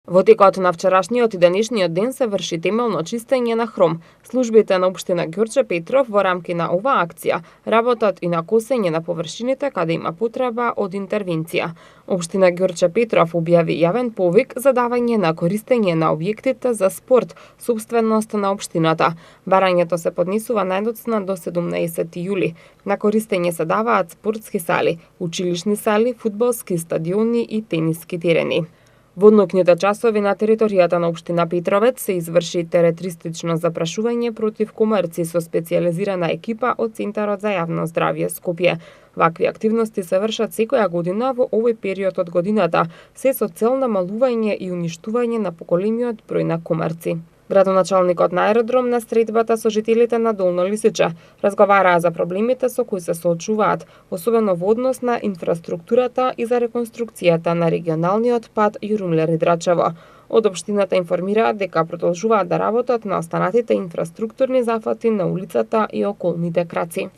Во текот на вчерашниот и денешниот ден се врши темелно чистење на хром. Службите на општина Ѓурче Петров во рамки на оваа акција работат и на косење на површините каде има потреба од интервенција. Општина Ѓурче Петров објави јавен повик за давање на користење на објектите за спорт, собственост на општината. Барањето се поднесува најдоцна до 17 јули. На користење се даваат спортски сали, училишни сали, фудбалски стадиони и тениски терени. Во ноќните часови на територијата на општина Петровец се изврши теретристично запрашување против комарци со специјализирана екипа од Центарот за јавно здравје Скопје. Вакви активности се вршат секоја година во овој период од годината, се со цел намалување и уништување на поголемиот број на комарци. Градоначалникот на аеродром на средбата со жителите на Долно Лисиче разговараа за проблемите со кои се соочуваат, особено во однос на инфраструктурата и за реконструкцијата на регионалниот пат Јурумле-Драчево. Од општината информираат дека продолжуваат да работат на останатите инфраструктурни зафати на улицата и околните краци.